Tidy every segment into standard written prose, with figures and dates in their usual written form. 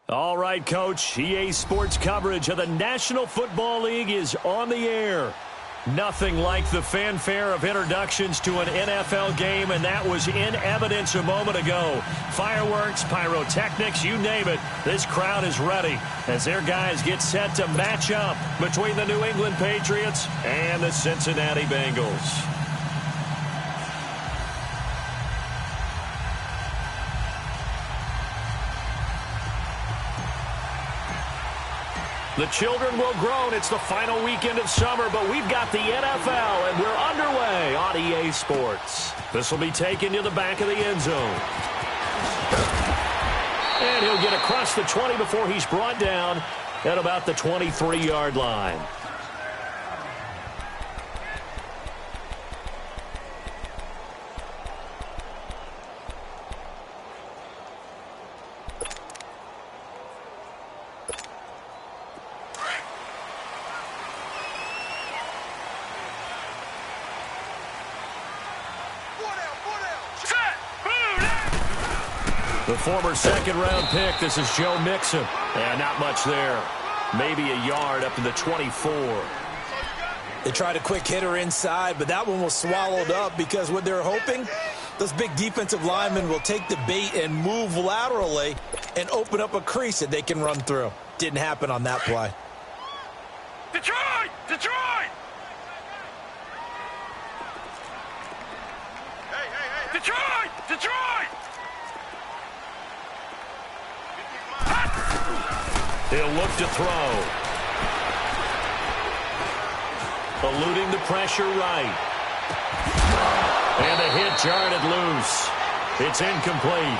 All right, Coach. EA Sports coverage of the National Football League is on the air. Nothing like the fanfare of introductions to an NFL game, and that was in evidence a moment ago. Fireworks, pyrotechnics, you name it. This crowd is ready as their guys get set to match up between the New England Patriots and the Cincinnati Bengals. The children will groan. It's the final weekend of summer, but we've got the NFL, and we're underway on EA Sports. This will be taken to the back of the end zone. And he'll get across the 20 before he's brought down at about the 23-yard line. The former second-round pick, this is Joe Mixon. And not much there. Maybe a yard up to the 24. They tried a quick hitter inside, but that one was swallowed up because what they're hoping, those big defensive linemen will take the bait and move laterally and open up a crease that they can run through. Didn't happen on that play. Detroit! Detroit! Hey! Detroit! Detroit! He'll look to throw. Eluding the pressure right. And a hit jarred it loose. It's incomplete.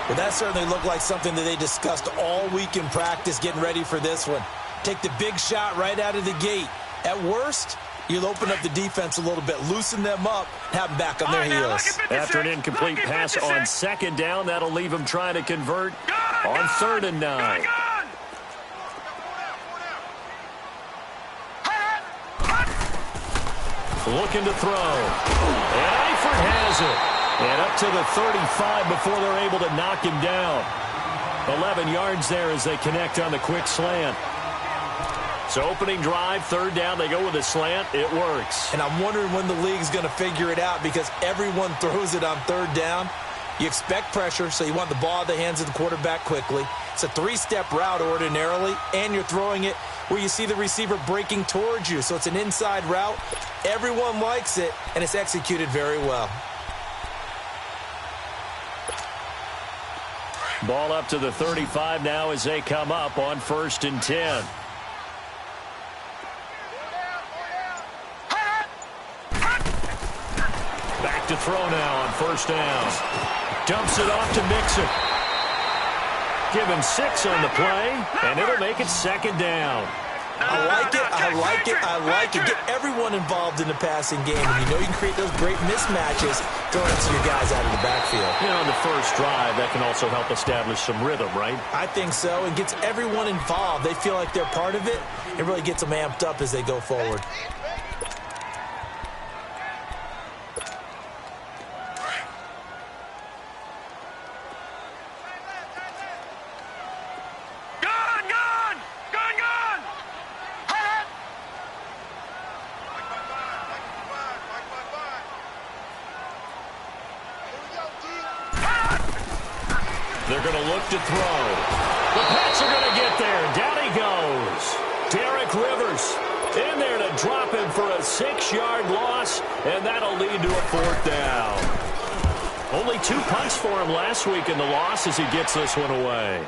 Well, that certainly looked like something that they discussed all week in practice getting ready for this one. Take the big shot right out of the gate. At worst, you'll open up the defense a little bit, loosen them up, have them back on their heels. After an incomplete pass on second down, that'll leave them trying to convert on 3rd and 9. Looking to throw. And Eifert has it. And up to the 35 before they're able to knock him down. 11 yards there as they connect on the quick slant. So opening drive, 3rd down, they go with a slant. It works. And I'm wondering when the league's going to figure it out because everyone throws it on 3rd down. You expect pressure, so you want the ball in the hands of the quarterback quickly. It's a 3-step route ordinarily, and you're throwing it where you see the receiver breaking towards you. So it's an inside route. Everyone likes it, and it's executed very well. Ball up to the 35 now as they come up on 1st and 10. Back to throw now on 1st down. Dumps it off to Mixon. Give him 6 on the play, and it'll make it 2nd down. I like it, I like it, I like it. Get everyone involved in the passing game, and you know you can create those great mismatches throwing it to your guys out of the backfield. You know, on the first drive, that can also help establish some rhythm, right? I think so. It gets everyone involved. They feel like they're part of it. It really gets them amped up as they go forward. They're going to look to throw. The Pats are going to get there. Down he goes. Derek Rivers in there to drop him for a 6-yard loss, and that'll lead to a 4th down. Only 2 punts for him last week in the loss as he gets this one away.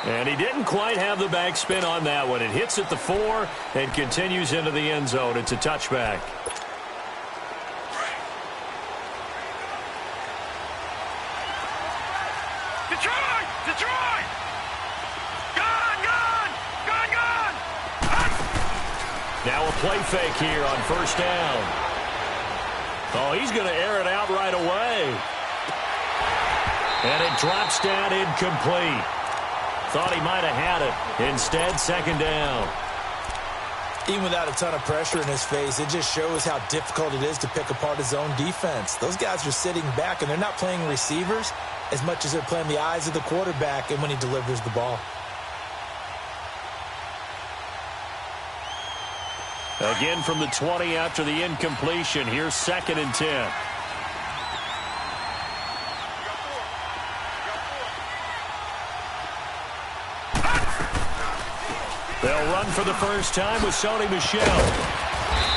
And he didn't quite have the backspin on that one. It hits at the 4 and continues into the end zone. It's a touchback. Now a play fake here on 1st down. Oh, he's going to air it out right away. And it drops down incomplete. Thought he might have had it. Instead, 2nd down. Even without a ton of pressure in his face, it just shows how difficult it is to pick apart his own defense. Those guys are sitting back, and they're not playing receivers. as much as they're playing the eyes of the quarterback and when he delivers the ball. Again from the 20 after the incompletion. Here's 2nd and 10. They'll run for the first time with Sony Michel.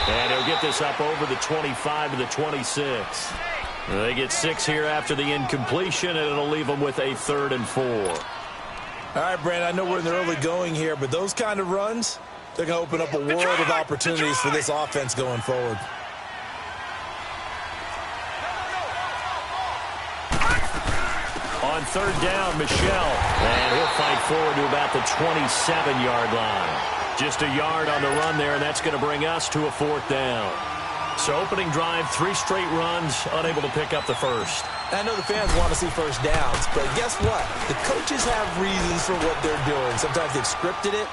And he'll get this up over the 25 to the 26. They get 6 here after the incompletion, and it'll leave them with a 3rd and 4. All right, Brandon, I know we're in the early going here, but those kind of runs, they're going to open up a world of opportunities for this offense going forward. On 3rd down, Michel. And he'll fight forward to about the 27-yard line. Just a yard on the run there, and that's going to bring us to a 4th down. So opening drive, 3 straight runs, unable to pick up the first. I know the fans want to see first downs, but guess what? The coaches have reasons for what they're doing. Sometimes they've scripted it,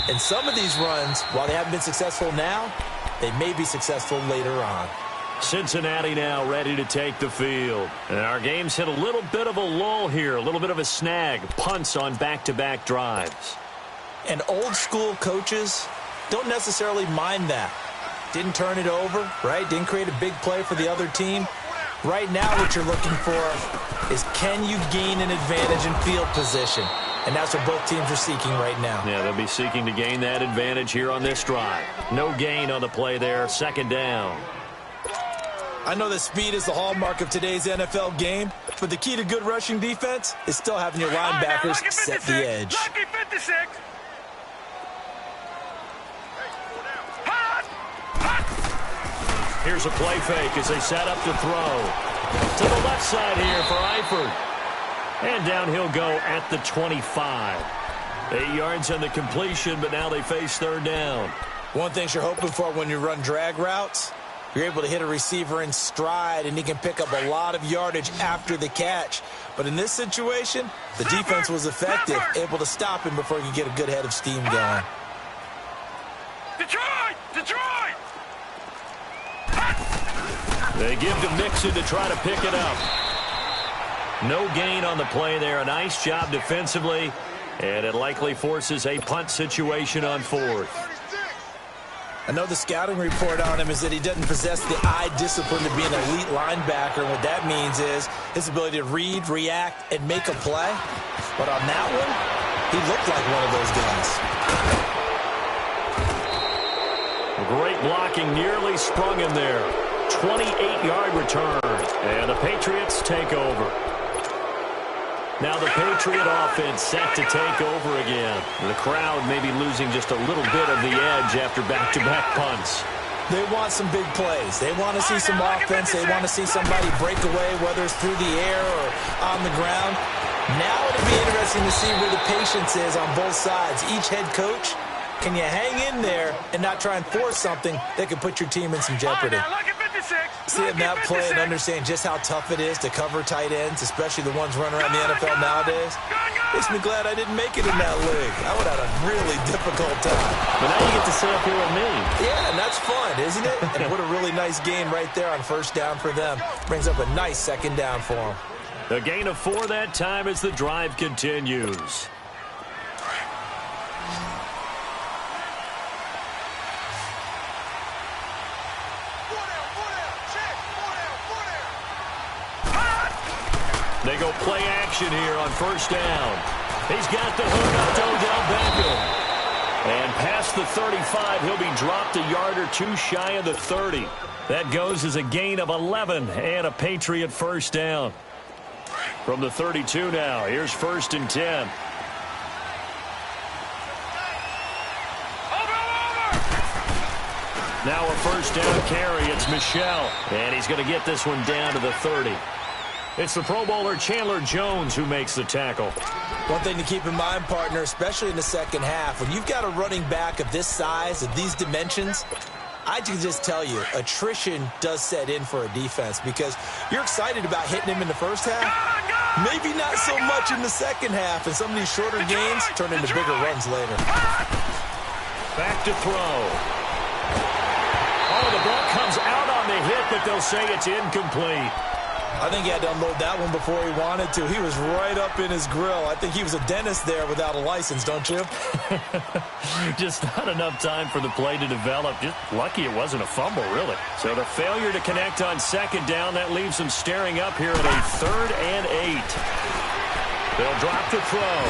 and some of these runs, while they haven't been successful now, they may be successful later on. Cincinnati now ready to take the field. And our game's hit a little bit of a lull here, a little bit of a snag. Punts on back-to-back drives. And old-school coaches don't necessarily mind that. Didn't turn it over, right? Didn't create a big play for the other team. Right now what you're looking for is, can you gain an advantage in field position? And that's what both teams are seeking right now. Yeah, they'll be seeking to gain that advantage here on this drive. No gain on the play there, 2nd down. I know that speed is the hallmark of today's NFL game, but the key to good rushing defense is still having your linebackers set the edge. Lucky 56. Here's a play fake as they set up to throw. To the left side here for Eifert. And down he'll go at the 25. 8 yards on the completion, but now they face 3rd down. One thing you're hoping for when you run drag routes, you're able to hit a receiver in stride, and he can pick up a lot of yardage after the catch. But in this situation, the defense was effective, able to stop him before he could get a good head of steam going. Detroit! Detroit! They give to Mixon to try to pick it up. No gain on the play there. A nice job defensively, and it likely forces a punt situation on 4th. I know the scouting report on him is that he doesn't possess the eye discipline to be an elite linebacker. And what that means is his ability to read, react, and make a play. But on that one, he looked like one of those guys. Great blocking, nearly sprung him there. 28-yard return, and the Patriots take over. Now the Patriot offense set to take over again. The crowd maybe losing just a little bit of the edge after back-to-back punts. They want some big plays. They want to see some offense. They want to see somebody break away, whether it's through the air or on the ground. Now it'll be interesting to see where the patience is on both sides. Each head coach, can you hang in there and not try and force something that could put your team in some jeopardy? Seeing that play and understand just how tough it is to cover tight ends, especially the ones running around the NFL nowadays, makes me glad I didn't make it in that league. I would have had a really difficult time. But now you get to sit up here with me. Yeah, and that's fun, isn't it? And what a really nice gain right there on 1st down for them. Brings up a nice 2nd down for them. A gain of 4 that time as the drive continues. They go play action here on 1st down. He's got the hook up to Odell Beckham. And past the 35, he'll be dropped a yard or 2 shy of the 30. That goes as a gain of 11 and a Patriot 1st down. From the 32 now, here's 1st and 10. Now a 1st down carry. It's Michel. And he's going to get this one down to the 30. It's the Pro Bowler Chandler Jones who makes the tackle. One thing to keep in mind, partner, especially in the second half, when you've got a running back of this size, of these dimensions, I can just tell you, attrition does set in for a defense because you're excited about hitting him in the first half. Maybe not so much in the second half, and some of these shorter gains turn into bigger runs later. Back to throw. Oh, the ball comes out on the hit, but they'll say it's incomplete. I think he had to unload that one before he wanted to. He was right up in his grill. I think he was a dentist there without a license, don't you? Just not enough time for the play to develop. Just lucky it wasn't a fumble, really. So the failure to connect on second down, that leaves him staring up here at a 3rd and 8. They'll drop to throw.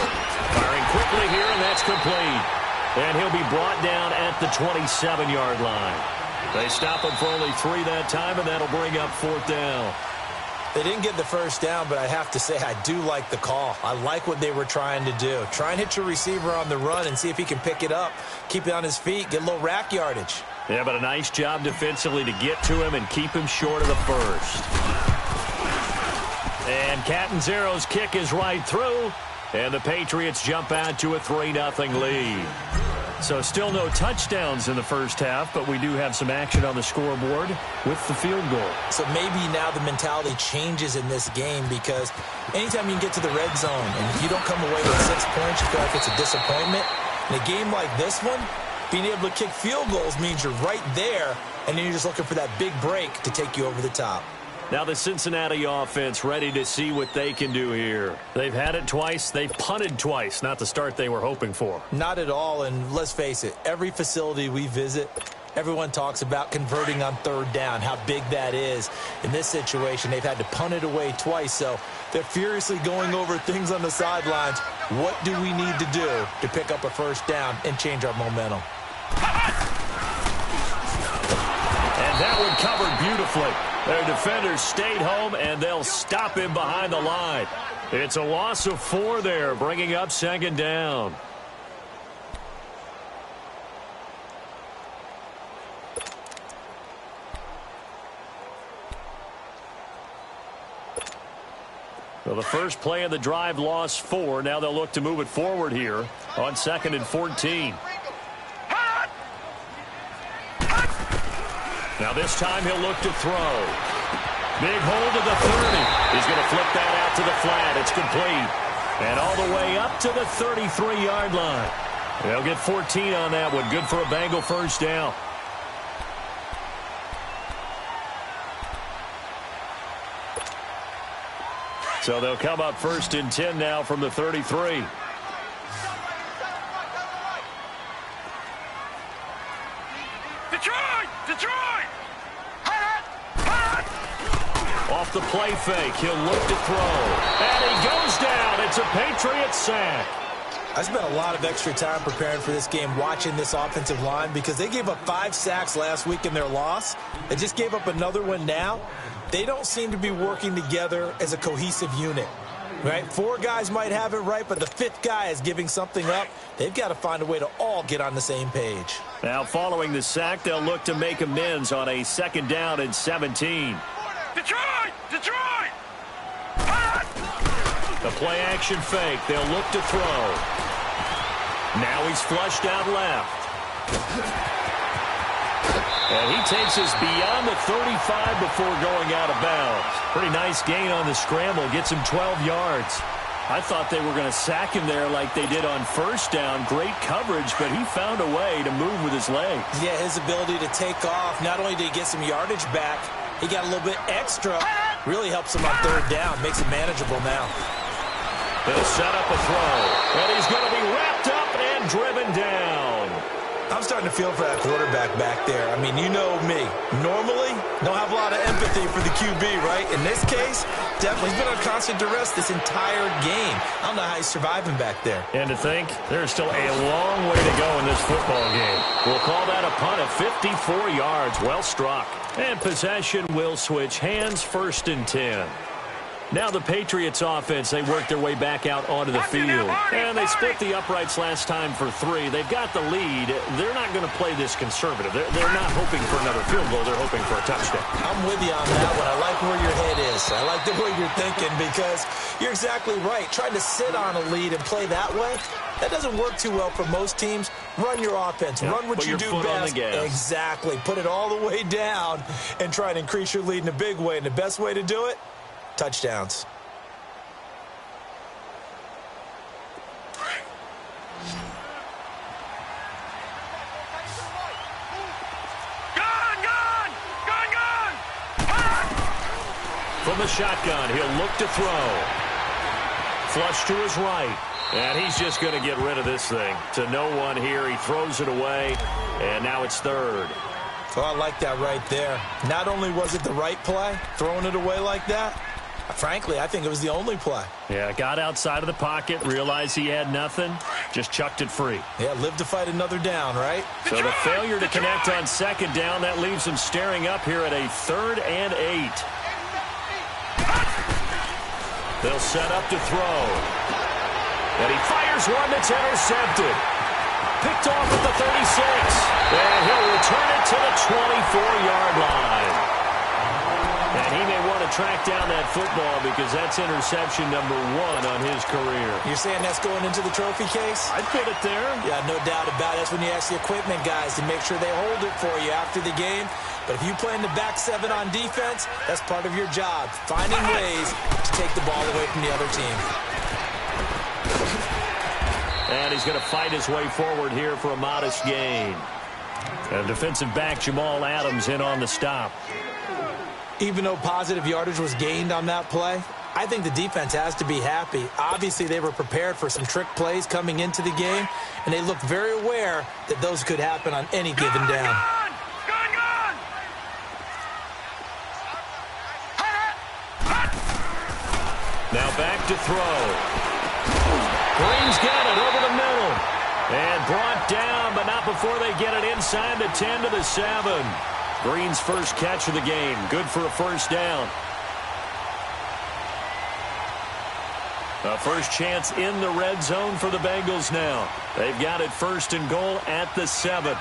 Firing quickly here, and that's complete. And he'll be brought down at the 27-yard line. They stop him for only 3 that time, and that'll bring up 4th down. They didn't get the first down, but I have to say I do like the call. I like what they were trying to do. Try and hit your receiver on the run and see if he can pick it up. Keep it on his feet, get a little rack yardage. Yeah, but a nice job defensively to get to him and keep him short of the first. And Catanzaro's kick is right through, and the Patriots jump out to a 3-0 lead. So still no touchdowns in the first half, but we do have some action on the scoreboard with the field goal. So maybe now the mentality changes in this game, because anytime you can get to the red zone and if you don't come away with 6 points, you feel like it's a disappointment. In a game like this one, being able to kick field goals means you're right there, and then you're just looking for that big break to take you over the top. Now the Cincinnati offense ready to see what they can do here. They've had it twice. They've punted twice. Not the start they were hoping for. Not at all, and let's face it, every facility we visit, everyone talks about converting on 3rd down, how big that is. In this situation, they've had to punt it away twice, so they're furiously going over things on the sidelines. What do we need to do to pick up a 1st down and change our momentum? And that one covered beautifully. Their defenders stayed home, and they'll stop him behind the line. It's a loss of 4 there, bringing up 2nd down. Well, the first play of the drive lost 4. Now they'll look to move it forward here on 2nd and 14. Now this time he'll look to throw. Big hold of the 30. He's going to flip that out to the flat. It's complete. And all the way up to the 33-yard line. They'll get 14 on that one. Good for a Bengal 1st down. So they'll come up 1st and 10 now from the 33. Detroit! Off the play fake, he'll look to throw. And he goes down. It's a Patriots sack. I spent a lot of extra time preparing for this game, watching this offensive line, because they gave up 5 sacks last week in their loss. They just gave up another one now. They don't seem to be working together as a cohesive unit. Right? 4 guys might have it right, but the 5th guy is giving something up. They've got to find a way to all get on the same page. Now following the sack, they'll look to make amends on a 2nd down and 17. Detroit! The play action fake. They'll look to throw. Now he's flushed out left. And he takes us beyond the 35 before going out of bounds. Pretty nice gain on the scramble. Gets him 12 yards. I thought they were going to sack him there like they did on 1st down. Great coverage, but he found a way to move with his legs. Yeah, his ability to take off. Not only did he get some yardage back, he got a little bit extra. Really helps him on 3rd down. Makes it manageable now. They'll set up a throw. And he's going to be wrapped up and driven down. I'm starting to feel for that quarterback back there. I mean, you know me. Normally, don't have a lot of empathy for the QB, right? In this case, definitely. He's been on constant duress this entire game. I don't know how he's surviving back there. And to think, there's still a long way to go in this football game. We'll call that a punt of 54 yards. Well struck. And possession will switch hands, 1st and 10. Now the Patriots offense, they work their way back out onto the field. And they split the uprights last time for 3. They've got the lead. They're not going to play this conservative. They're not hoping for another field goal. They're hoping for a touchdown. I'm with you on that one. I like where your head is. I like the way you're thinking, because you're exactly right. Trying to sit on a lead and play that way, that doesn't work too well for most teams. Run your offense. Run what you do best. Exactly. Put it all the way down and try and increase your lead in a big way. And the best way to do it, touchdowns. from the shotgun. He'll look to throw. Flush to his right. And he's just going to get rid of this thing. To no one here. He throws it away. And now it's third. Oh, I like that right there. Not only was it the right play, throwing it away like that, frankly, I think it was the only play. Yeah, got outside of the pocket, realized he had nothing, just chucked it free. Yeah, live to fight another down, right? So the failure to connect on second down, that leaves him staring up here at a 3rd and 8. They'll set up to throw. And he fires one that's intercepted. Picked off at the 36. And he'll return it to the 24-yard line. And he may want to track down that football because that's interception number 1 on his career. You're saying that's going into the trophy case? I'd put it there. Yeah, no doubt about it. That's when you ask the equipment guys to make sure they hold it for you after the game. But if you play in the back 7 on defense, that's part of your job, finding ways to take the ball away from the other team. And he's going to fight his way forward here for a modest gain. And defensive back Jamal Adams in on the stop. Even though positive yardage was gained on that play, I think the defense has to be happy. Obviously, they were prepared for some trick plays coming into the game, and they looked very aware that those could happen on any given down. Now back to throw. Green's got it over the middle. And brought down, but not before they get it inside the 10 to the 7. Green's first catch of the game. Good for a first down. A first chance in the red zone for the Bengals now. They've got it 1st and goal at the 7.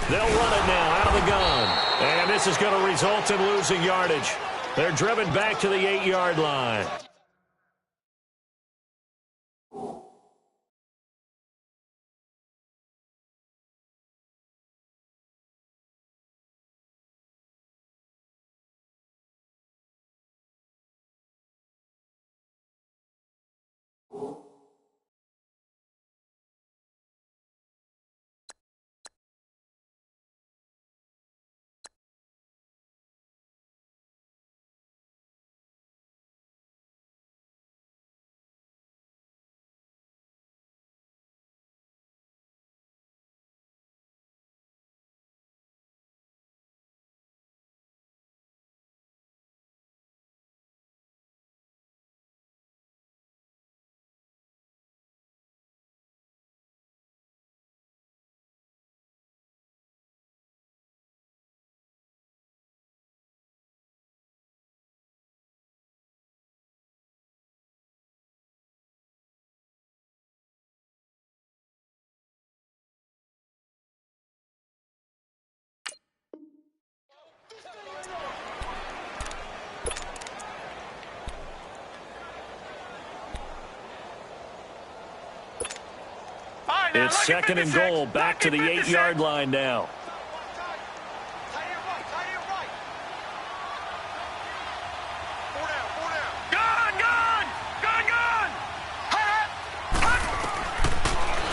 They'll run it now out of the gun. And this is going to result in losing yardage. They're driven back to the 8-yard line. It's 2nd and goal, back to the 8-yard line now.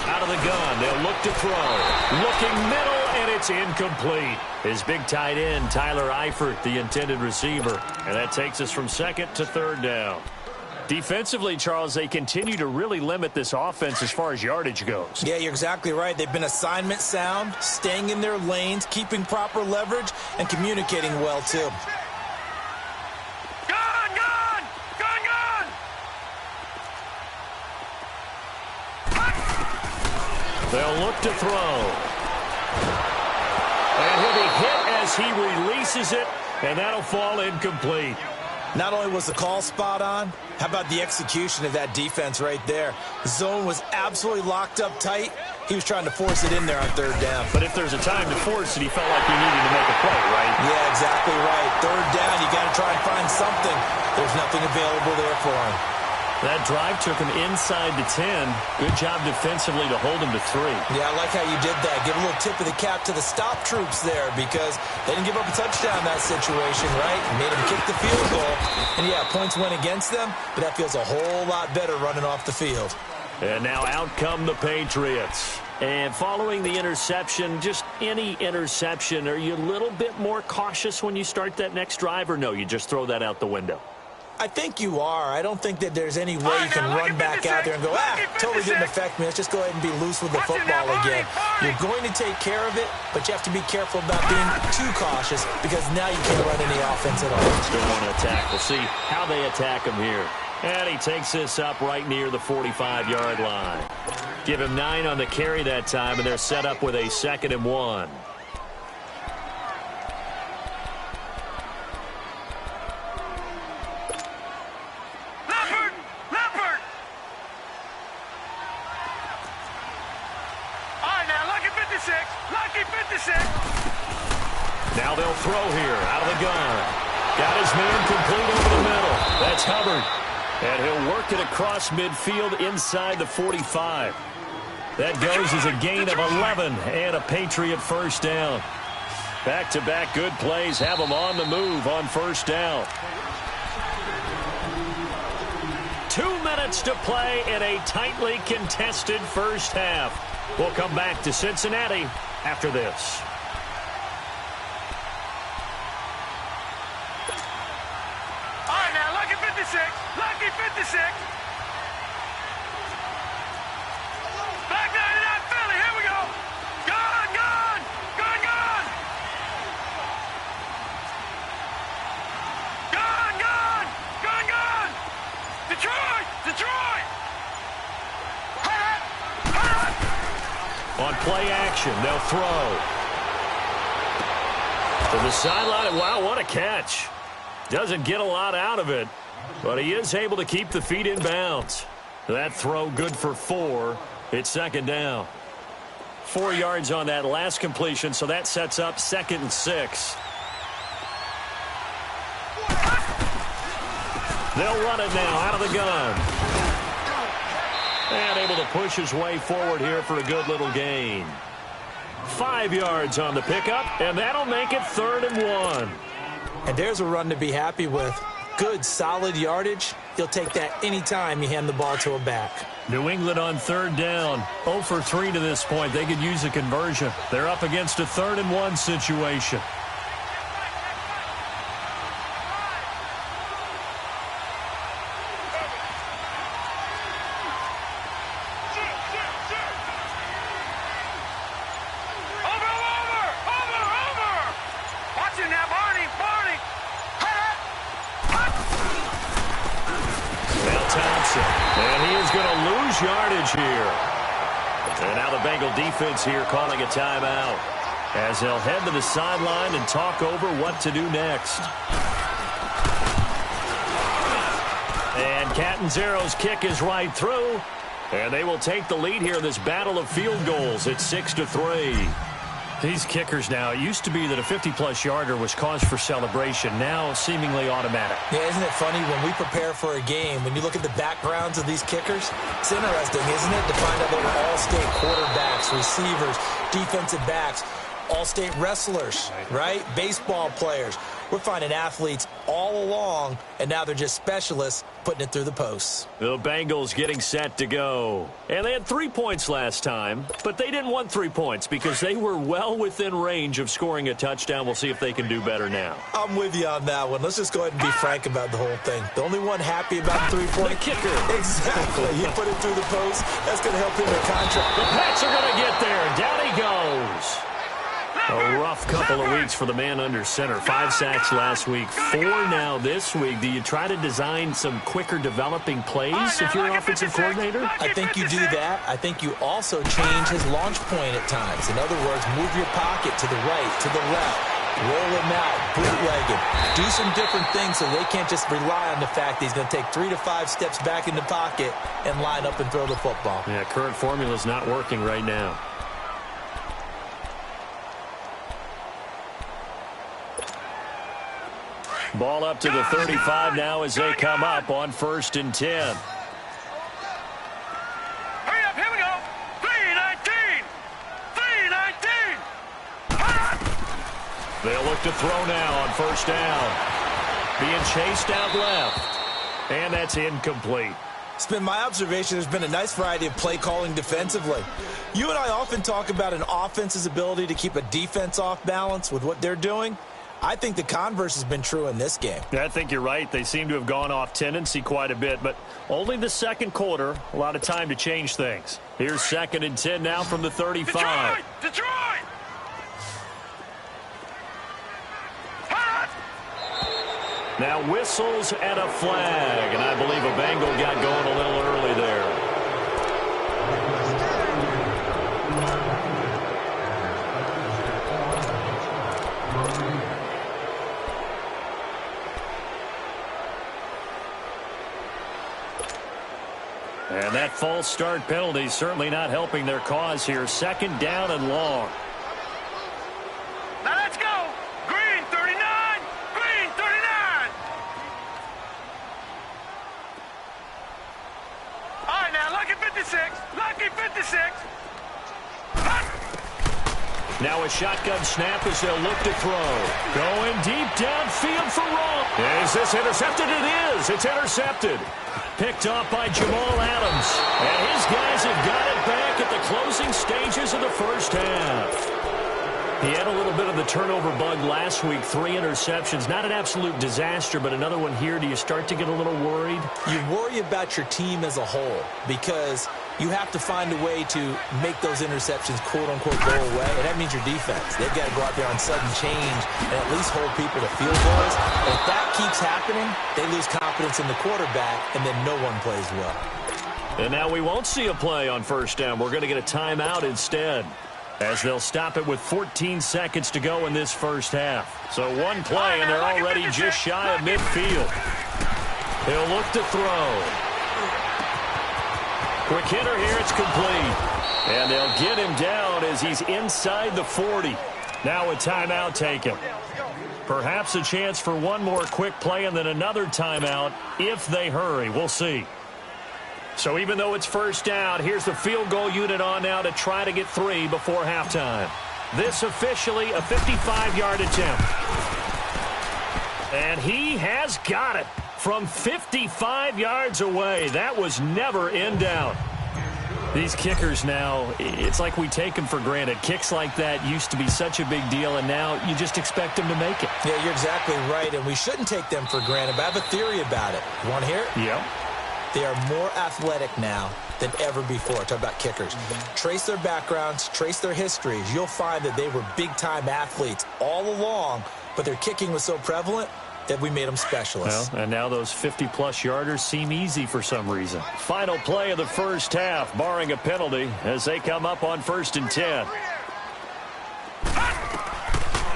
Out of the gun, they'll look to throw. Looking middle, and it's incomplete. His big tight end, Tyler Eifert, the intended receiver. And that takes us from 2nd to 3rd down. Defensively, Charles, they continue to really limit this offense as far as yardage goes. Yeah, you're exactly right. They've been assignment sound, staying in their lanes, keeping proper leverage, and communicating well, too. They'll look to throw. And he'll be hit as he releases it, and that'll fall incomplete. Not only was the call spot on, how about the execution of that defense right there? The zone was absolutely locked up tight. He was trying to force it in there on 3rd down. But if there's a time to force it, he felt like he needed to make a play, right? Yeah, exactly right. 3rd down, you got to try and find something. There's nothing available there for him. That drive took him inside the 10. Good job defensively to hold him to 3. Yeah, I like how you did that. Give a little tip of the cap to the stop troops there because they didn't give up a touchdown in that situation, right? Made them kick the field goal. And, yeah, points went against them, but that feels a whole lot better running off the field. And now out come the Patriots. And following the interception, just any interception, are you a little bit more cautious when you start that next drive, or no, you just throw that out the window? I think you are. I don't think that there's any way you can run back out there and go, totally didn't affect me. Let's just go ahead and be loose with the football again. You're going to take care of it, but you have to be careful about being too cautious because now you can't run any offense at all. Still want to attack. We'll see how they attack him here. And he takes this up right near the 45-yard line. Give him 9 on the carry that time, and they're set up with a 2nd and 1. Now they'll throw here out of the gun. Got his man complete over the middle. That's Hubbard. And he'll work it across midfield inside the 45. That goes as a gain of 11 and a Patriot first down. Back-to-back good plays have them on the move on first down. 2 minutes to play in a tightly contested first half. We'll come back to Cincinnati after this. All right, now, lucky 56. Lucky 56. Back 99, Philly. Here we go. Gone, gone. Gone, gone. Gone, gone. Gone, gone. Detroit. Detroit. On play action, they'll throw. To the sideline. Wow, what a catch. Doesn't get a lot out of it, but he is able to keep the feet in bounds. That throw good for 4. It's 2nd down. 4 yards on that last completion, so that sets up 2nd and 6. They'll run it now out of the gun. And able to push his way forward here for a good little gain. 5 yards on the pickup, and that'll make it 3rd and 1. And there's a run to be happy with. Good, solid yardage. You'll take that anytime you hand the ball to a back. New England on 3rd down. 0 for 3 to this point. They could use a conversion. They're up against a 3rd and 1 situation. Yardage here. And now the Bengal defense here calling a timeout as they'll head to the sideline and talk over what to do next. And Catanzaro's kick is right through, and they will take the lead here in this battle of field goals. It's 6-3. These kickers now, it used to be that a 50-plus yarder was cause for celebration, now seemingly automatic. Yeah, isn't it funny when we prepare for a game, when you look at the backgrounds of these kickers, it's interesting, isn't it, to find out they were all-state quarterbacks, receivers, defensive backs, all-state wrestlers, right? Baseball players. We're finding athletes all along, and now they're just specialists putting it through the posts. The Bengals getting set to go. And they had 3 points last time, but they didn't want 3 points because they were well within range of scoring a touchdown. We'll see if they can do better now. I'm with you on that one. Let's just go ahead and be frank about the whole thing. The only one happy about the 3-point the kicker. Exactly. He put it through the post. That's going to help him in contract. The Pats are going to get there. Down he goes. A rough couple of weeks for the man under center. 5 sacks last week, 4 now this week. Do you try to design some quicker developing plays if you're an offensive coordinator? I think you do that. I think you also change his launch point at times. In other words, move your pocket to the right, to the left, roll him out, bootleg him. Do some different things so they can't just rely on the fact that he's going to take 3 to 5 steps back in the pocket and line up and throw the football. Yeah, current formula's not working right now. Ball up to the 35 now as they come up on 1st and 10. Hurry up, here we go. 3-19. 3-19. They'll look to throw now on 1st down. Being chased out left. And that's incomplete. It's been my observation there's been a nice variety of play calling defensively. You and I often talk about an offense's ability to keep a defense off balance with what they're doing. I think the converse has been true in this game. Yeah, I think you're right. They seem to have gone off tendency quite a bit, but only the second quarter, a lot of time to change things. Here's 2nd and 10 now from the 35. Detroit! Now whistles and a flag, and I believe a Bengal got going a little early there. And that false start penalty certainly not helping their cause here. 2nd down and long. Now let's go! Green 39! Green 39! All right, now, lucky 56. Lucky 56. Now a shotgun snap as they'll look to throw. Going deep downfield for Ross. Is this intercepted? It is. It's intercepted. Picked off by Jamal Adams. And his guys have got it back at the closing stages of the first half. He had a little bit of the turnover bug last week. 3 interceptions. Not an absolute disaster, but another one here. Do you start to get a little worried? You worry about your team as a whole because you have to find a way to make those interceptions, quote-unquote, go away. And that means your defense. They've got to go out there on sudden change and at least hold people to field goals. And if that keeps happening, they lose confidence in the quarterback, and then no one plays well. And now we won't see a play on first down. We're going to get a timeout instead, as they'll stop it with 14 seconds to go in this first half. So one play, and they're already just shy of midfield. He'll look to throw. Quick hitter here, it's complete. And they'll get him down as he's inside the 40. Now a timeout taken. Perhaps a chance for one more quick play and then another timeout if they hurry. We'll see. So even though it's first down, here's the field goal unit on now to try to get 3 before halftime. This officially a 55-yard attempt. And he has got it from 55 yards away. That was never in doubt. These kickers now, it's like we take them for granted. Kicks like that used to be such a big deal, and now you just expect them to make it. Yeah, you're exactly right, and we shouldn't take them for granted, but I have a theory about it. You want to hear it? Yep. They are more athletic now than ever before. Talk about kickers. Trace their backgrounds, trace their histories. You'll find that they were big-time athletes all along, but their kicking was so prevalent that we made them specialists. Well, and now those 50-plus yarders seem easy for some reason. Final play of the first half, barring a penalty, as they come up on 1st and 10.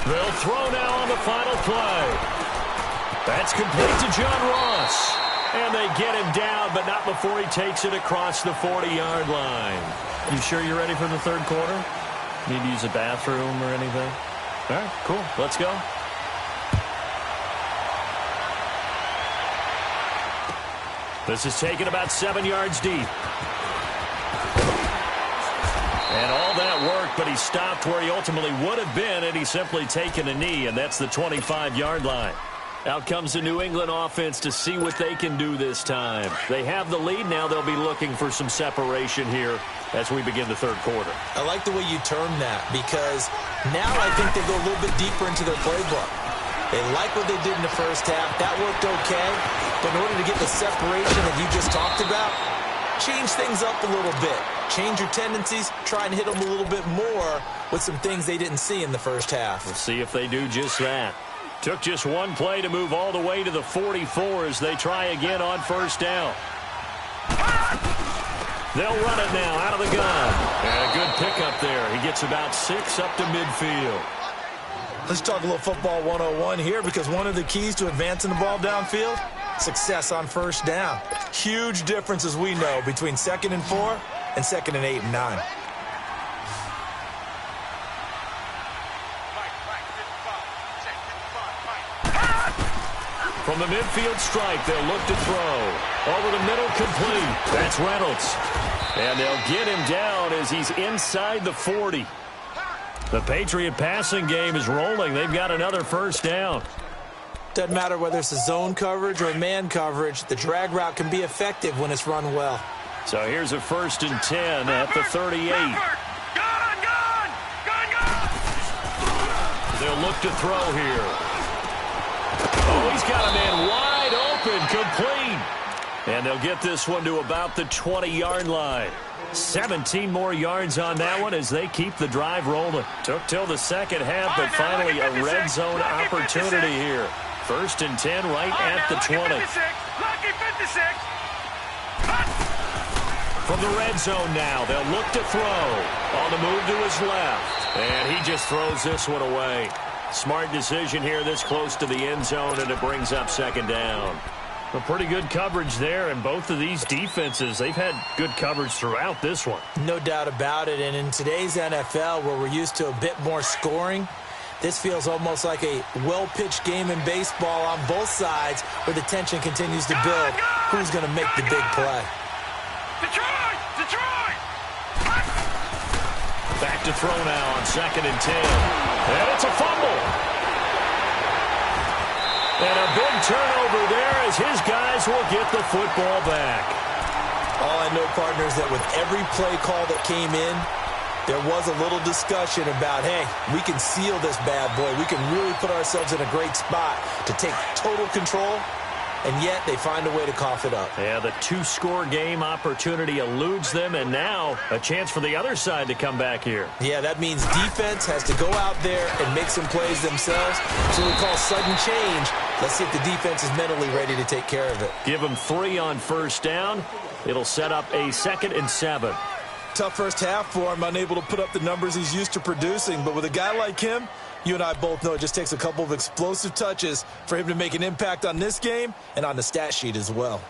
They'll throw now on the final play. That's complete to John Ross. And they get him down, but not before he takes it across the 40-yard line. You sure you're ready for the third quarter? Need to use a bathroom or anything? All right, cool. Let's go. This is taken about 7 yards deep. And all that worked, but he stopped where he ultimately would have been, and he's simply taken a knee, and that's the 25-yard line. Out comes the New England offense to see what they can do this time. They have the lead. Now they'll be looking for some separation here as we begin the third quarter. I like the way you term that because now I think they go a little bit deeper into their playbook. They like what they did in the first half. That worked okay. But in order to get the separation that you just talked about, change things up a little bit. Change your tendencies. Try and hit them a little bit more with some things they didn't see in the first half. We'll see if they do just that. Took just one play to move all the way to the 44 as they try again on first down. They'll run it now out of the gun. And a good pickup there. He gets about 6 up to midfield. Let's talk a little football 101 here because one of the keys to advancing the ball downfield, success on first down. Huge difference, as we know, between 2nd and 4 and 2nd and 8 and 9. From the midfield stripe, they'll look to throw. Over the middle, complete. That's Reynolds. And they'll get him down as he's inside the 40. The Patriot passing game is rolling. They've got another first down. Doesn't matter whether it's a zone coverage or man coverage, the drag route can be effective when it's run well. So here's a 1st and 10 at the 38. Gone! They'll look to throw here. Oh, he's got a man wide open, complete. And they'll get this one to about the 20-yard line. 17 more yards on that one as they keep the drive rolling. Took till the second half, but finally a red zone opportunity here. 1st and 10 right at the 20. Lucky 56. From the red zone now, they'll look to throw. On the move to his left. And he just throws this one away. Smart decision here this close to the end zone, and it brings up 2nd down. A pretty good coverage there, and both of these defenses, they've had good coverage throughout this one. No doubt about it, and in today's NFL, where we're used to a bit more scoring, this feels almost like a well-pitched game in baseball on both sides where the tension continues to build. Who's going to make the big play? Detroit! Back to throw now on 2nd and 10. And it's a fumble. And a big turnover there as his guys will get the football back. All I know, partners, that with every play call that came in, there was a little discussion about, hey, we can seal this bad boy. We can really put ourselves in a great spot to take total control, and yet they find a way to cough it up. Yeah, the 2-score game opportunity eludes them, and now a chance for the other side to come back here. Yeah, that means defense has to go out there and make some plays themselves. So we call sudden change. Let's see if the defense is mentally ready to take care of it. Give them 3 on 1st down. It'll set up a 2nd and 7. Tough first half for him, unable to put up the numbers he's used to producing. But with a guy like him, you and I both know it just takes a couple of explosive touches for him to make an impact on this game and on the stat sheet as well.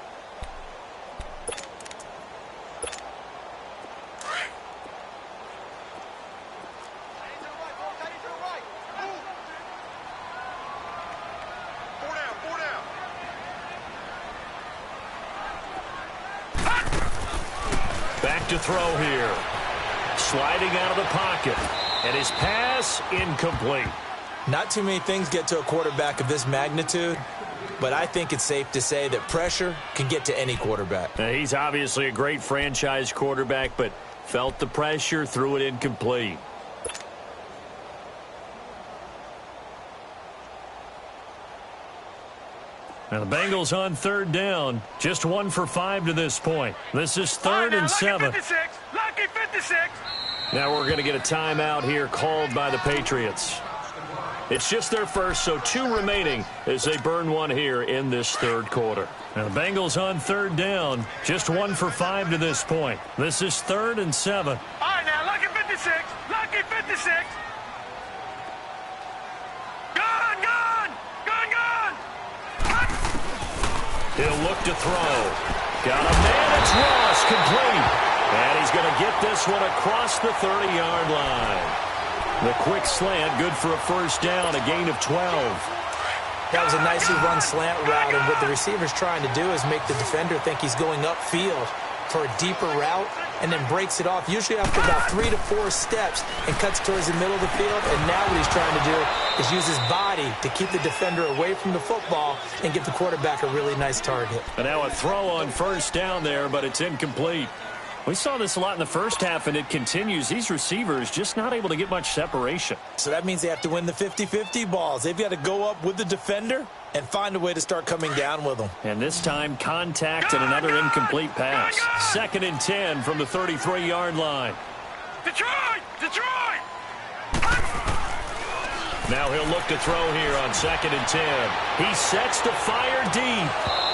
Back to throw here. Sliding out of the pocket. And his pass incomplete. Not too many things get to a quarterback of this magnitude, but I think it's safe to say that pressure can get to any quarterback. Now, he's obviously a great franchise quarterback, but felt the pressure, threw it incomplete. Now the Bengals on 3rd down. Just 1 for 5 to this point. This is 3rd and 7. Lucky 56. Now we're going to get a timeout here called by the Patriots. It's just their first, so 2 remaining as they burn 1 here in this 3rd quarter. Now the Bengals on 3rd down. Just 1 for 5 to this point. This is 3rd and 7. All right, now, lucky 56. Lucky 56. He'll look to throw. Got a man. It's Ross, complete. And he's going to get this one across the 30-yard line. The quick slant, good for a 1st down, a gain of 12. That was a nicely run slant route, and what the receiver's trying to do is make the defender think he's going upfield for a deeper route and then breaks it off, usually after about 3 to 4 steps, and cuts towards the middle of the field. And now what he's trying to do is use his body to keep the defender away from the football and give the quarterback a really nice target. And now a throw on 1st down there, but it's incomplete. We saw this a lot in the first half, and it continues. These receivers just not able to get much separation. So that means they have to win the 50-50 balls. They've got to go up with the defender and find a way to start coming down with them. And this time, contact and another incomplete pass. 2nd and 10 from the 33-yard line. Detroit! Now he'll look to throw here on 2nd and 10. He sets to fire deep.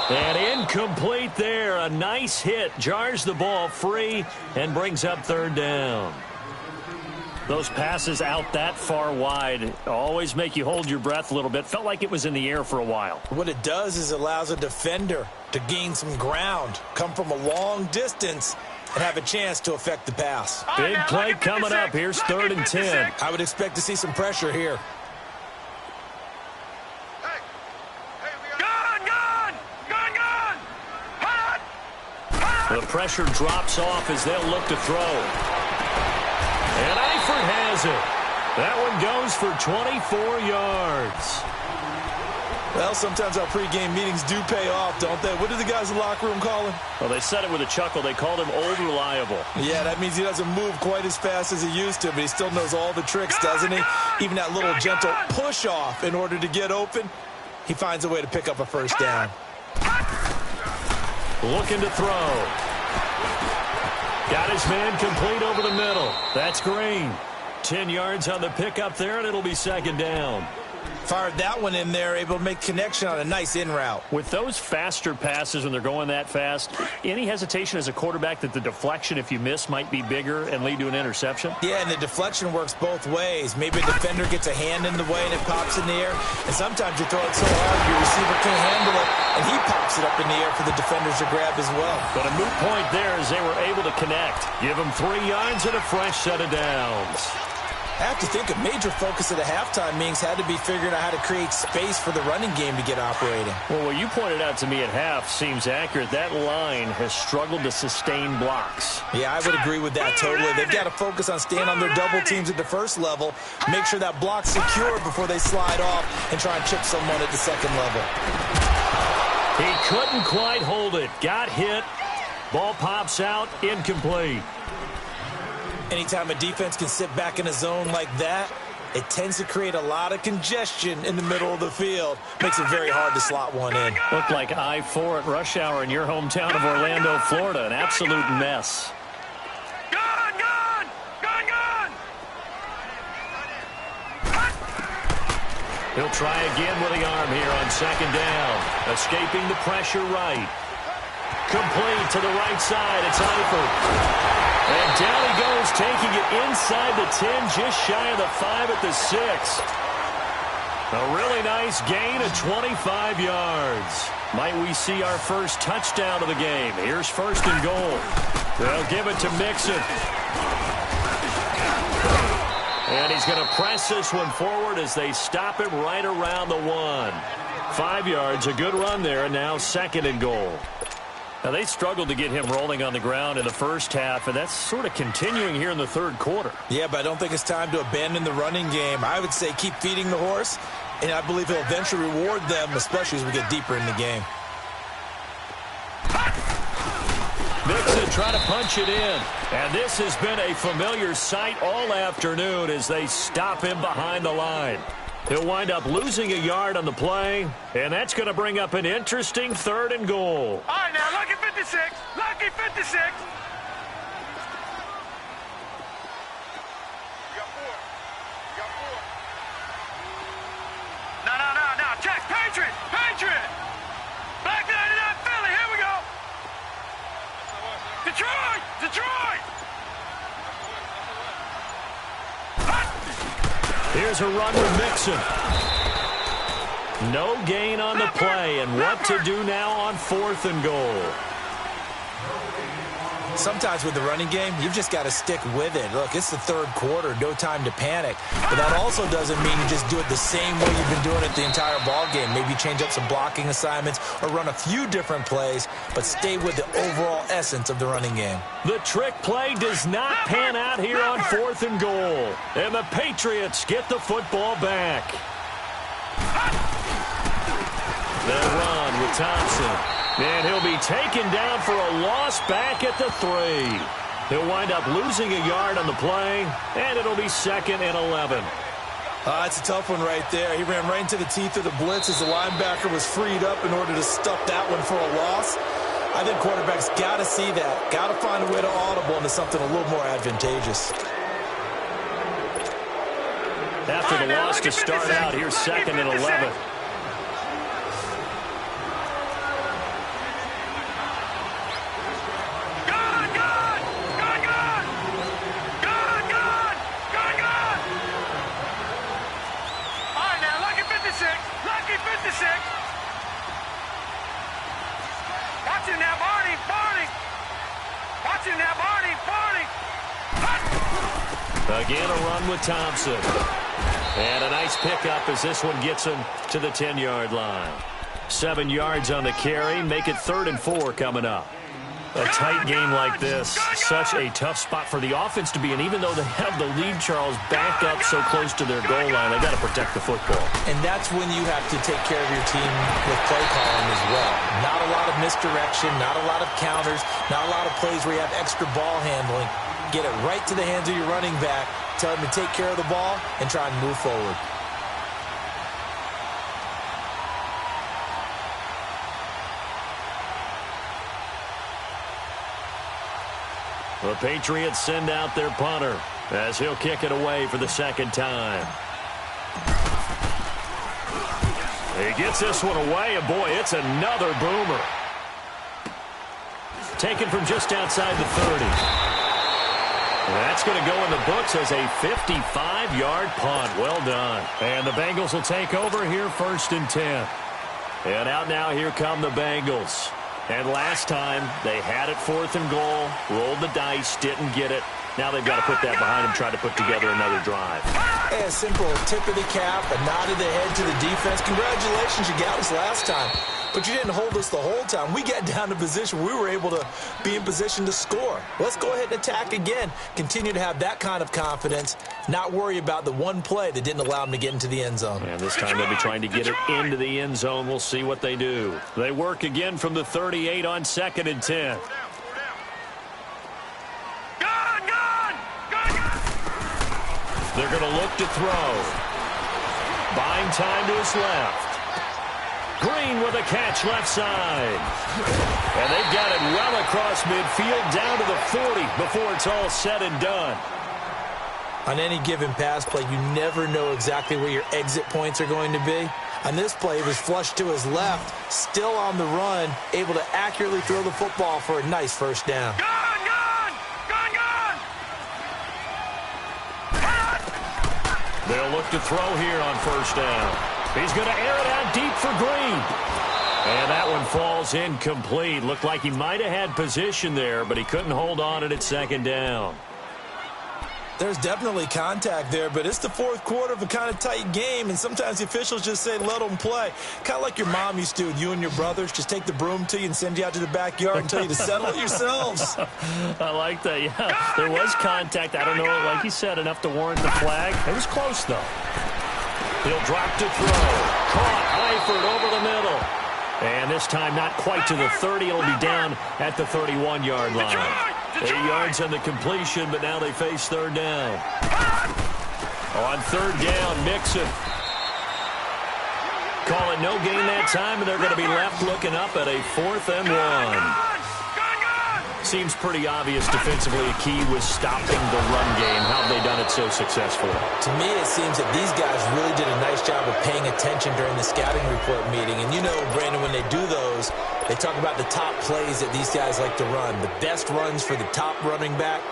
And incomplete there. A nice hit. Jars the ball free and brings up 3rd down. Those passes out that far wide always make you hold your breath a little bit. Felt like it was in the air for a while. What it does is allows a defender to gain some ground, come from a long distance, and have a chance to affect the pass. Big play coming up. Here's 3rd and 10. I would expect to see some pressure here. The pressure drops off as they'll look to throw. And Eifert has it. That one goes for 24 yards. Well, sometimes our pregame meetings do pay off, don't they? What do the guys in the locker room call him? Well, they said it with a chuckle. They called him Old Reliable. Yeah, that means he doesn't move quite as fast as he used to, but he still knows all the tricks, doesn't he? Even that little gentle push-off in order to get open, he finds a way to pick up a first down. Looking to throw. Got his man complete over the middle. That's Green. 10 yards on the pickup there, and it'll be second down. Fired that one in there, able to make connection on a nice in route. With those faster passes when they're going that fast, any hesitation as a quarterback that the deflection, if you miss, might be bigger and lead to an interception? Yeah, and the deflection works both ways. Maybe a defender gets a hand in the way and it pops in the air. And sometimes you throw it so hard your receiver can't handle it, and he pops it up in the air for the defenders to grab as well. But a moot point there as they were able to connect. Give them 3 yards and a fresh set of downs. I have to think a major focus at the halftime meetings had to be figuring out how to create space for the running game to get operating. Well, what you pointed out to me at half seems accurate. That line has struggled to sustain blocks. Yeah, I would agree with that totally. They've got to focus on staying on their double teams at the first level, make sure that block's secure before they slide off and try and chip someone at the second level. He couldn't quite hold it. Got hit. Ball pops out. Incomplete. Anytime a defense can sit back in a zone like that, it tends to create a lot of congestion in the middle of the field. Makes it very hard to slot one in. Looked like I-4 at rush hour in your hometown of Orlando, Florida. An absolute mess. Gone, gone, gone, gone. He'll try again with the arm here on second down. Escaping the pressure right. Complete to the right side. It's Eifert. And down he goes, taking it inside the 10, just shy of the 5 at the 6. A really nice gain of 25 yards. Might we see our first touchdown of the game? Here's first and goal. They'll give it to Mixon. And he's going to press this one forward as they stop him right around the 1. 5 yards, a good run there, and now second and goal. Now, they struggled to get him rolling on the ground in the first half, and that's sort of continuing here in the third quarter. Yeah, but I don't think it's time to abandon the running game. I would say keep feeding the horse, and I believe he'll eventually reward them, especially as we get deeper in the game. Mixon trying to punch it in. And this has been a familiar sight all afternoon as they stop him behind the line. He'll wind up losing a yard on the play, and that's going to bring up an interesting third and goal. All right, now, lucky 56. Lucky 56. You got 4. You got 4. No. Check. Patriot. Patriot. Back 99 Philly. Here we go. Detroit. Detroit. Here's a run with Mixon. No gain on the play, and what to do now on fourth and goal. Sometimes with the running game, you've just got to stick with it. Look, it's the third quarter, no time to panic. But that also doesn't mean you just do it the same way you've been doing it the entire ball game. Maybe change up some blocking assignments or run a few different plays, but stay with the overall essence of the running game. The trick play does not pan out here on fourth and goal. And the Patriots get the football back. They'll run with Thompson. And he'll be taken down for a loss back at the 3. He'll wind up losing a yard on the play, and it'll be second and 11. It's a tough one right there. He ran right into the teeth of the blitz as the linebacker was freed up in order to stuff that one for a loss. I think quarterbacks got to see that. Got to find a way to audible into something a little more advantageous. After the loss to start out, here's second and 11. Again, a run with Thompson. And a nice pickup as this one gets him to the 10-yard line. 7 yards on the carry. Make it 3rd and 4 coming up. A tight game like this, such a tough spot for the offense to be in. Even though they have the lead, Charles, back up so close to their goal line, they got to protect the football. And that's when you have to take care of your team with play calling as well. Not a lot of misdirection, not a lot of counters, not a lot of plays where you have extra ball handling. Get it right to the hands of your running back, tell him to take care of the ball, and try and move forward. The Patriots send out their punter as he'll kick it away for the second time. He gets this one away, and boy, it's another boomer. Taken from just outside the 30. That's going to go in the books as a 55-yard punt. Well done. And the Bengals will take over here 1st and 10. And out now, here come the Bengals. And last time, they had it 4th and goal, rolled the dice, didn't get it. Now they've got to put that behind them, try to put together another drive. Hey, a simple tip of the cap, a nod of the head to the defense. Congratulations, you got us last time. But you didn't hold us the whole time. We got down to position. We were able to be in position to score. Let's go ahead and attack again. Continue to have that kind of confidence. Not worry about the one play that didn't allow them to get into the end zone. And this time they'll be trying to get it into the end zone. We'll see what they do. They work again from the 38 on 2nd and 10. They're going to look to throw. Buying time to his left. Green with a catch left side. And they've got it well across midfield down to the 40 before it's all said and done. On any given pass play, you never know exactly where your exit points are going to be. On this play, it was flushed to his left, still on the run, able to accurately throw the football for a nice first down. They'll look to throw here on 1st down. He's going to air it out deep for Green. And that one falls incomplete. Looked like he might have had position there, but he couldn't hold on it at 2nd down. There's definitely contact there, but it's the 4th quarter of a kind of tight game, and sometimes the officials just say, let them play. Kind of like your mom used to with you and your brothers. Just take the broom to you and send you out to the backyard and tell you to settle it yourselves. I like that, yeah. There was contact. I don't know, like you said, enough to warrant the flag. It was close, though. He'll drop to throw. Caught Eifert over the middle. And this time not quite to the 30. It'll be down at the 31-yard line. 8 yards on the completion, but now they face 3rd down. On 3rd down, Mixon. Call it no gain that time, and they're going to be left looking up at a 4th and 1. Seems pretty obvious defensively a key was stopping the run game. How have they done it so successfully? To me, it seems that these guys really did a nice job of paying attention during the scouting report meeting. And you know, Brandon, when they do those, they talk about the top plays that these guys like to run. The best runs for the top running back.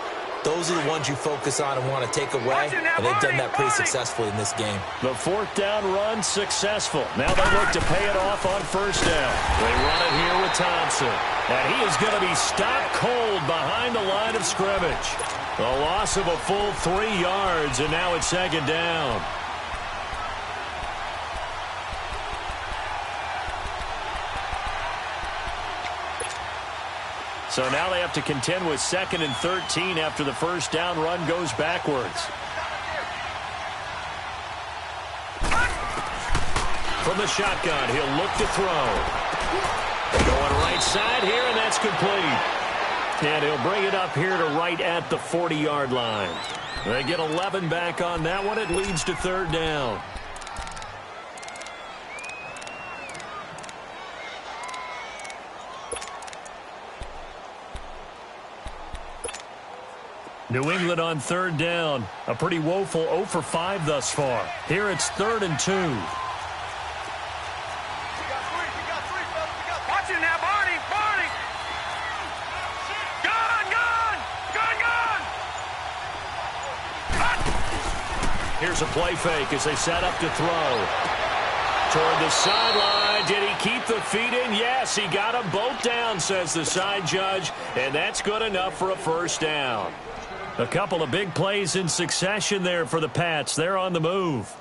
Those are the ones you focus on and want to take away, and they've done that pretty successfully in this game. The 4th down run successful. Now they look to pay it off on 1st down. They run it here with Thompson. And he is going to be stopped cold behind the line of scrimmage. A loss of a full 3 yards, and now it's 2nd down. So now they have to contend with 2nd and 13 after the 1st down run goes backwards. From the shotgun, he'll look to throw. Going right side here, and that's complete. And he'll bring it up here to right at the 40-yard line. They get 11 back on that one. It leads to 3rd down. New England on 3rd down. A pretty woeful 0 for 5 thus far. Here it's 3rd and 2. Watch it now, Barney. Gun. Here's a play fake as they set up to throw. Toward the sideline. Did he keep the feet in? Yes, he got them both down, says the side judge. And that's good enough for a 1st down. A couple of big plays in succession there for the Pats. They're on the move.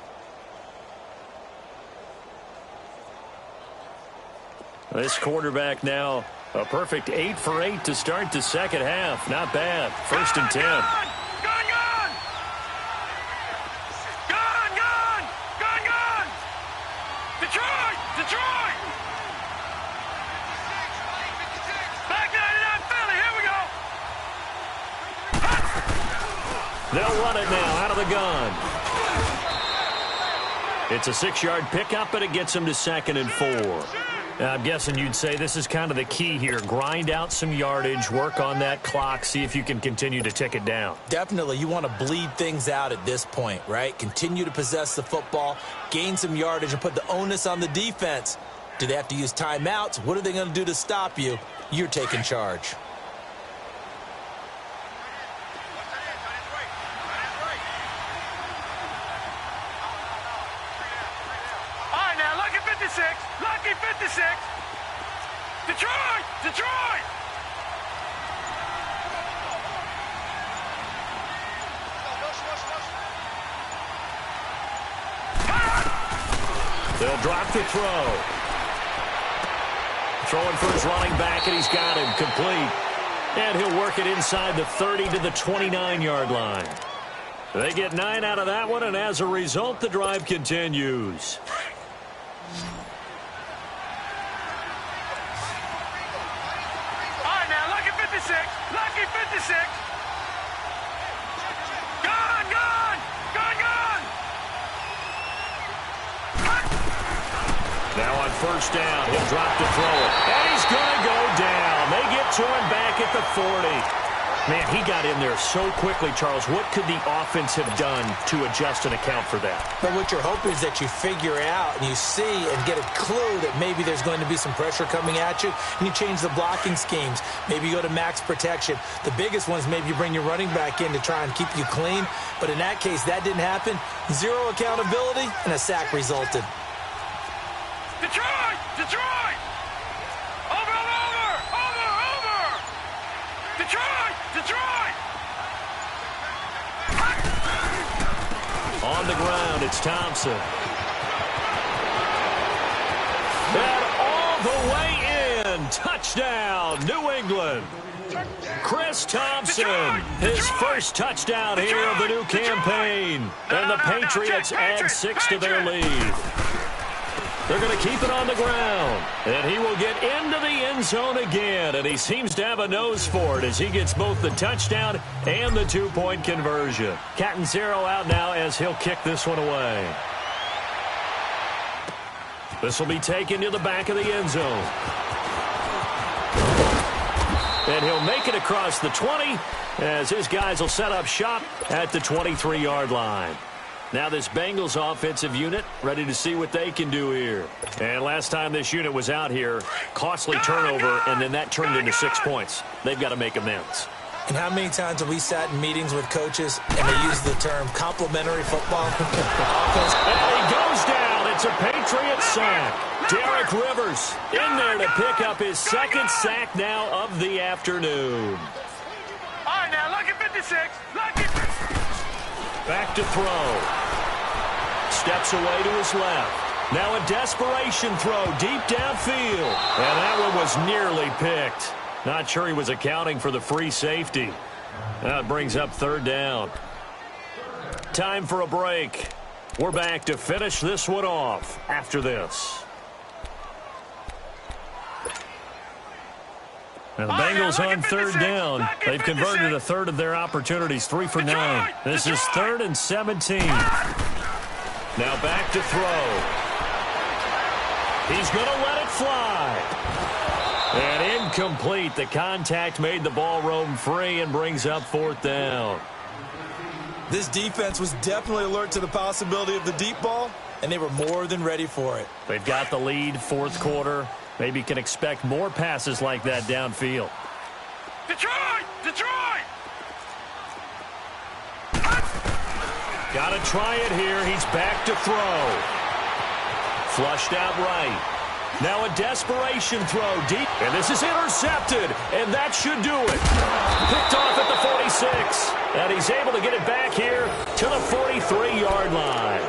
This quarterback now A perfect 8 for 8 to start the second half. Not bad. 1st and 10. Gone! Detroit! Back 99 Philly, here we go! They'll run it now out of the gun. It's a 6-yard pickup, but it gets them to 2nd and 4. I'm guessing you'd say this is kind of the key here. Grind out some yardage, work on that clock, see if you can continue to tick it down. Definitely. You want to bleed things out at this point, right? Continue to possess the football, gain some yardage, and put the onus on the defense. Do they have to use timeouts? What are they going to do to stop you? You're taking charge. All right, now, lucky 56. Lucky 56. Detroit! They'll drop the throw. Throwing for his running back, and he's got him complete. And he'll work it inside the 30 to the 29-yard line. They get 9 out of that one, and as a result, the drive continues. All right, now, lucky 56. Lucky 56. Gone! Now on 1st down, he'll drop the throw. And he's going to go down. They get to him back at the 40. Man, he got in there so quickly, Charles. What could the offense have done to adjust and account for that? But what you're hoping is that you figure out and you see and get a clue that maybe there's going to be some pressure coming at you, and you change the blocking schemes. Maybe you go to max protection. The biggest ones, maybe you bring your running back in to try and keep you clean. But in that case, that didn't happen. 0 accountability, and a sack resulted. Detroit! Over! Detroit! On the ground, it's Thompson. And all the way in. Touchdown, New England. Chris Thompson, his first touchdown here of the new campaign. And the Patriots add 6 to their lead. They're going to keep it on the ground. And he will get into the end zone again. And he seems to have a nose for it as he gets both the touchdown and the 2-point conversion. Catanzaro out now as he'll kick this one away. This will be taken to the back of the end zone. And he'll make it across the 20 as his guys will set up shop at the 23-yard line. Now this Bengals offensive unit ready to see what they can do here. And last time this unit was out here, costly turnover, and then that turned into 6 points. They've got to make amends. And how many times have we sat in meetings with coaches and they use the term complementary football? And he goes down. It's a Patriot sack. Derek Rivers in there to pick up his 2nd sack now of the afternoon. All right, now, lucky 56. Lucky. Back to throw. Steps away to his left. Now a desperation throw deep downfield. And that one was nearly picked. Not sure he was accounting for the free safety. That brings up 3rd down. Time for a break. We're back to finish this one off after this. Now the Bengals on 3rd down. They've converted a 3rd of their opportunities, 3 for 9. This is 3rd and 17. Now back to throw. He's going to let it fly. And incomplete. The contact made the ball roam free and brings up 4th down. This defense was definitely alert to the possibility of the deep ball, and they were more than ready for it. They've got the lead, 4th quarter. Maybe can expect more passes like that downfield. Detroit! Got to try it here. He's back to throw. Flushed out right. Now a desperation throw deep. And this is intercepted. And that should do it. Picked off at the 46. And he's able to get it back here to the 43-yard line.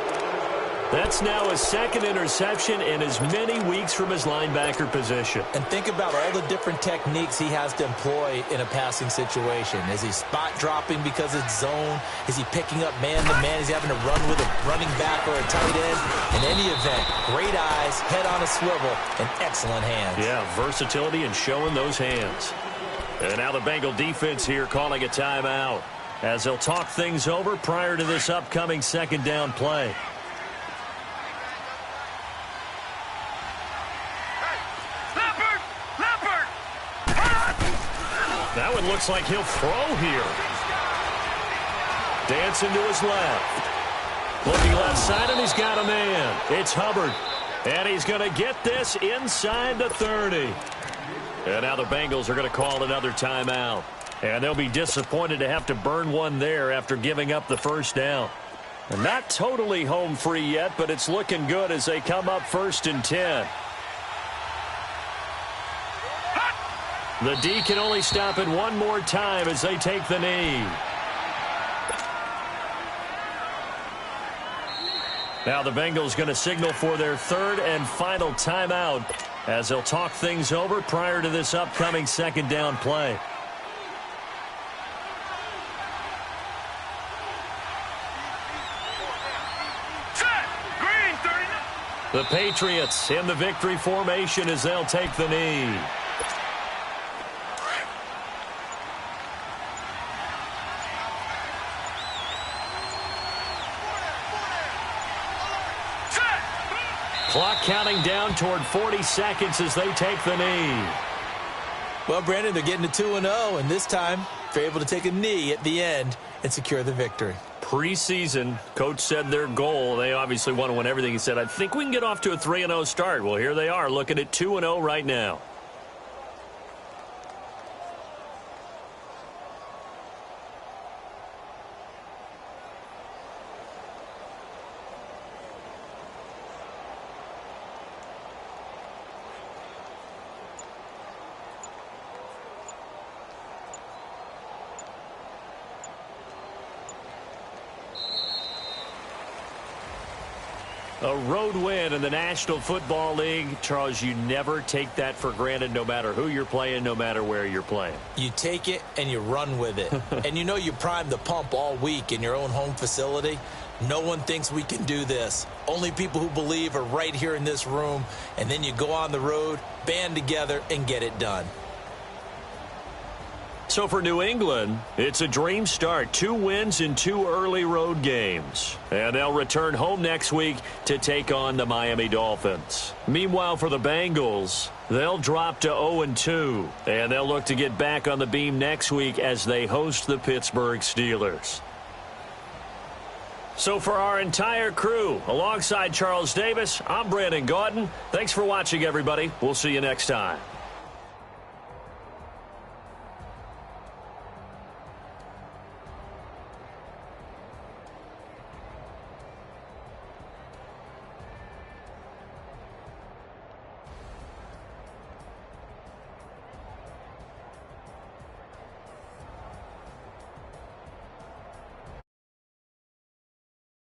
That's now his second interception in as many weeks from his linebacker position. And think about all the different techniques he has to employ in a passing situation. Is he spot dropping because it's zone? Is he picking up man-to-man? Is he having to run with a running back or a tight end? In any event, great eyes, head on a swivel, and excellent hands. Yeah, versatility and showing those hands. And now the Bengal defense here calling a timeout as they'll talk things over prior to this upcoming second down play. That one looks like he'll throw here. Dancing to his left. Looking left side, and he's got a man. It's Hubbard. And he's going to get this inside the 30. And now the Bengals are going to call another timeout. And they'll be disappointed to have to burn one there after giving up the first down. And not totally home free yet, but it's looking good as they come up 1st and 10. The D can only stop it one more time as they take the knee. Now the Bengals going to signal for their third and final timeout as they'll talk things over prior to this upcoming second down play. The Patriots in the victory formation as they'll take the knee. Clock counting down toward 40 seconds as they take the knee. Well, Brandon, they're getting to 2-0, and this time they're able to take a knee at the end and secure the victory. Preseason, coach said their goal, they obviously want to win everything. He said, I think we can get off to a 3-0 start. Well, here they are looking at 2-0 right now. A road win in the National Football League. Charles, you never take that for granted no matter who you're playing, no matter where you're playing. You take it and you run with it. And you know you primed the pump all week in your own home facility. No one thinks we can do this. Only people who believe are right here in this room. And then you go on the road, band together, and get it done. So for New England, it's a dream start. 2 wins in 2 early road games. And they'll return home next week to take on the Miami Dolphins. Meanwhile, for the Bengals, they'll drop to 0-2. And they'll look to get back on the beam next week as they host the Pittsburgh Steelers. So for our entire crew, alongside Charles Davis, I'm Brandon Gaudin. Thanks for watching, everybody. We'll see you next time.